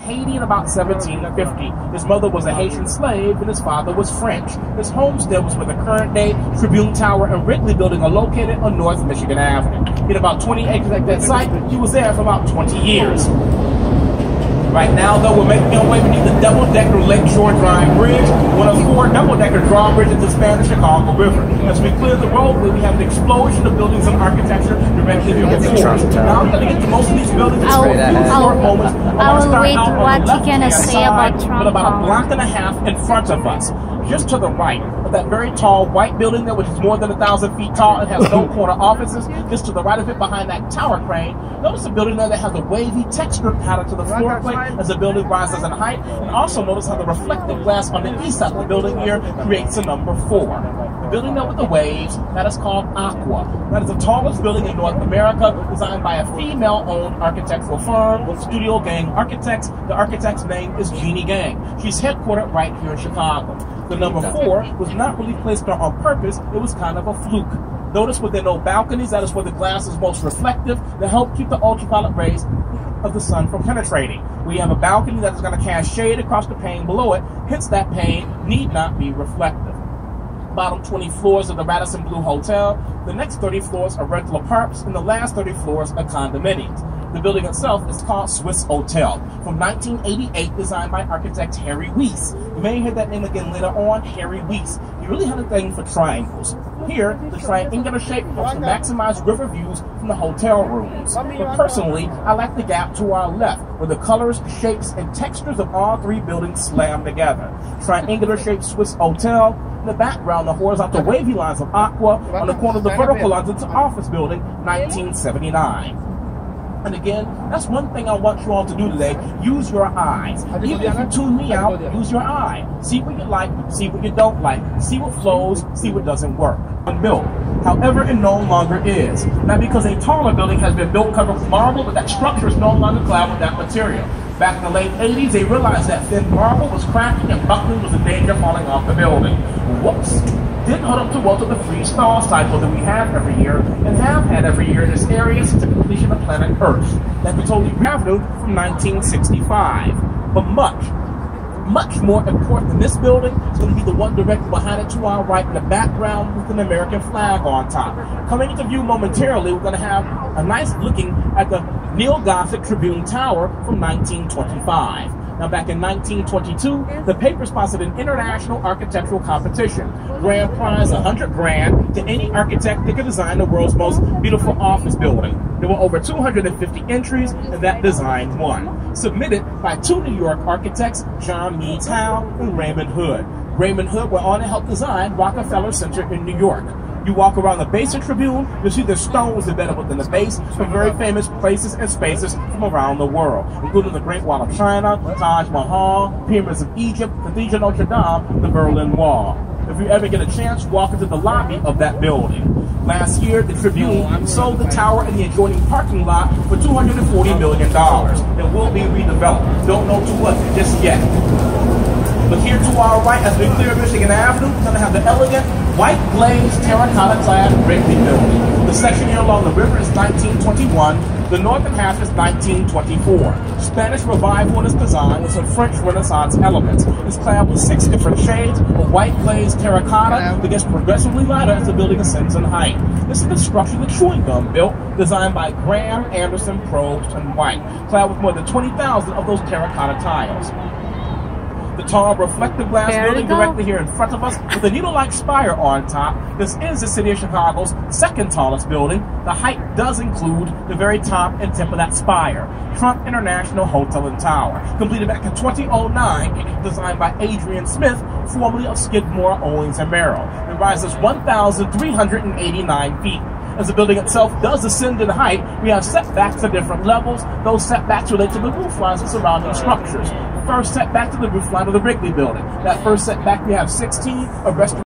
Haiti in about 1750. His mother was a Haitian slave and his father was French. His homestead was where the current-day Tribune Tower and Wrigley Building are located on North Michigan Avenue. He had about 20 acres at that site. He was there for about 20 years. Right now, though, we're making our way beneath the double-decker Lakeshore Drive Bridge, one of 4 double-decker drawbridges that span the Chicago River. As we clear the roadway, we have an explosion of buildings and architecture directly before us. Now, I'm going to get to most of these buildings in a few short moments. I will wait what you can say about Trump. But about a block and a half in front of us, just to the right of that very tall white building there, which is more than 1,000 feet tall and has no corner offices, just to the right of it behind that tower crane, notice a building there that has a wavy texture pattern to the floor plate as the building rises in height, and also notice how the reflective glass on the east side of the building here creates a number 4. The building there with the waves, that is called Aqua. That is the tallest building in North America, designed by a female-owned architectural firm, Studio Gang Architects. The architect's name is Jeannie Gang. She's headquartered right here in Chicago. The number 4 was not really placed there on purpose, it was kind of a fluke. Notice where there are no balconies, that is where the glass is most reflective to help keep the ultraviolet rays of the sun from penetrating. We have a balcony that is going to cast shade across the pane below it, hence that pane need not be reflective. Bottom 20 floors of the Radisson Blu Hotel, the next 30 floors are rental apartments, and the last 30 floors are condominiums. The building itself is called Swiss Hotel, from 1988, designed by architect Harry Weiss. You may hear that name again later on, Harry Weiss. He really had a thing for triangles. Here, the triangular shape helps to maximize river views from the hotel rooms. But personally, I like the gap to our left, where the colors, shapes, and textures of all 3 buildings slam together. Triangular shaped Swiss Hotel. In the background, the horizontal wavy lines of Aqua. On the corner of the vertical lines into Office Building, 1979. And again, that's one thing I want you all to do today. Use your eyes. Even if you tune me out, use your eye. See what you like, see what you don't like, see what flows, see what doesn't work. Built. However, it no longer is. Not because a taller building has been built covered with marble, but that structure is no longer clad with that material. Back in the late 80s, they realized that thin marble was cracking and buckling was in danger of falling off the building. Whoops. Didn't hold up too well to the freeze-thaw cycle that we have every year and have had every year in this area since the completion of planet Earth. That was totally revenue from 1965. But much more important than this building is going to be the one directly behind it to our right in the background with an American flag on top. Coming into view momentarily, we're going to have a nice looking at the Neo-Gothic Tribune Tower from 1925. Now, back in 1922, the paper sponsored an international architectural competition. Grand prize $100 grand to any architect that could design the world's most beautiful office building. There were over 250 entries, and that design won. Submitted by 2 New York architects, John Meads Howe and Raymond Hood. Raymond Hood went on to help design Rockefeller Center in New York. You walk around the base of Tribune, you'll see there's stones embedded within the base from very famous places and spaces from around the world, including the Great Wall of China, Taj Mahal, Pyramids of Egypt, Cathedral Notre Dame, the Berlin Wall. If you ever get a chance, walk into the lobby of that building. Last year, the Tribune sold the tower and the adjoining parking lot for $240 million. It will be redeveloped. Don't know to what just yet. But here to our right, as we clear Michigan Avenue, we're going to have the elegant, white glazed, terracotta-clad Wrigley Building. The section here along the river is 1921. The northern half is 1924. Spanish Revival in its design with some French Renaissance elements. It's clad with 6 different shades of white glazed terracotta that gets progressively lighter as the building ascends in height. This is the structure that Chewing Gum built, designed by Graham Anderson, Probst, and White, clad with more than 20,000 of those terracotta tiles. The tall reflective glass building directly here in front of us with a needle-like spire on top. This is the city of Chicago's 2nd tallest building. The height does include the very top and tip of that spire. Trump International Hotel and Tower, completed back in 2009, designed by Adrian Smith, formerly of Skidmore, Owings & Merrill. It rises 1,389 feet. As the building itself does ascend in height, we have setbacks at different levels. Those setbacks relate to the roof lines and surrounding structures. First setback to the roof line of the Wrigley Building. That first setback, we have 16 arrested